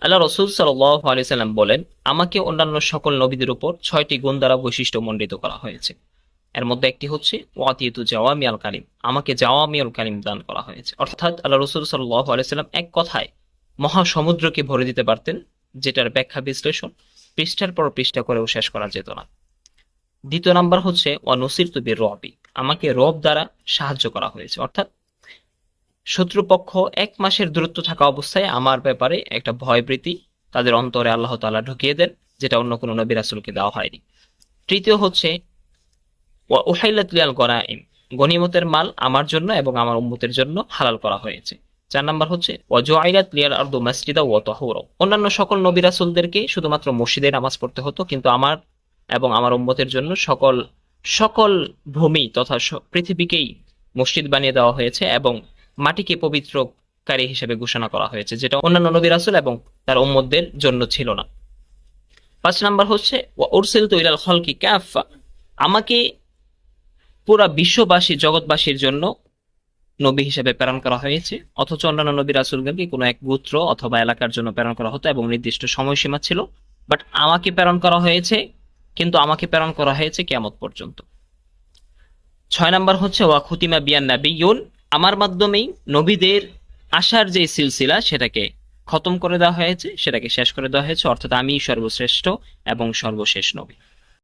আল্লাহ রাসূল সাল্লাল্লাহু আলাইহি ওয়াসাল্লাম বলেন, আমাকে অন্যান্য সকল নবীদের উপর 6টি গুণ দ্বারা বৈশিষ্ট্য মণ্ডিত করা হয়েছে। এর মধ্যে একটি হচ্ছে ওয়াতিয়তু জাওয়ামিআল কালিম, আমাকে জাওয়ামিউল কালিম দান করা হয়েছে। অর্থাৎ আল্লাহ রাসূল সাল্লাল্লাহু আলাইহি ওয়াসাল্লাম এক কথায় মহাসমুদ্রকে ভরে দিতে পারতেন, যেটার ব্যাখ্যা বিশ্লেষণ পৃষ্ঠার পর পৃষ্ঠা করেও শেষ করা যেত না। দ্বিতীয় নাম্বার হচ্ছে ওয়ানুসিরতু বির-রু'বি, আমাকে রব দ্বারা সাহায্য করা হয়েছে। অর্থাৎ শত্রুপক্ষ 1 মাসের দূরত্ব থাকা অবস্থায় আমার ব্যাপারে একটা ভয়ভীতি তাদের অন্তরে আল্লাহ তাআলা ঢুকিয়ে দেন, যেটা অন্য কোনো নবী রাসূলকে দেওয়া হয়নি। তৃতীয় হচ্ছে ওয়া উহাইলাত লিয়াল গনাইম, গনিমতের মাল আমার জন্য এবং আমার উম্মতের জন্য হালাল করা হয়েছে। 4 নাম্বার হচ্ছে ওয়া জুআইলাত লিয়াল আরদু মাসজিদা ওয়া তাহুরা, অন্যান্য সকল নবী রাসূলদেরকে শুধুমাত্র মসজিদে নামাজ পড়তে হতো, কিন্তু আমার এবং আমার উম্মতের জন্য সকল সকল ভূমি তথা পৃথিবীকেই মসজিদ বানিয়ে দেওয়া হয়েছে এবং মাটিকে পবিত্রকারী হিসেবে ঘোষণা করা হয়েছে, যেটা অন্যান্য নবী রাসূল এবং তার উম্মতদের জন্য ছিল না। 5 নাম্বার হচ্ছে ওয়া উরসিলতু ইলাল খালকি কাফা, আমাকে পুরা বিশ্ববাসী জগৎবাসীর জন্য নবী হিসেবে প্রেরণ করা হয়েছে। অথচ অন্যান্য নবী রাসূলগণকে কোনো এক গোত্র অথবা এলাকার জন্য প্রেরণ করা হতো এবং নির্দিষ্ট সময়সীমা ছিল, বাট আমাকে প্রেরণ করা হয়েছে, কিন্তু আমাকে প্রেরণ করা হয়েছে কিয়ামত পর্যন্ত। 6 নাম্বার হচ্ছে ওয়া খুতিমা বিয়ান নাবিয়্যুন, আমার মাধ্যমেই নবীদের আসার যে সিলসিলা সেটাকে খতম করে দেওয়া হয়েছে, সেটাকে শেষ করে দেওয়া হয়েছে, অর্থাৎ আমি সর্বশ্রেষ্ঠ এবং সর্বশেষ নবী।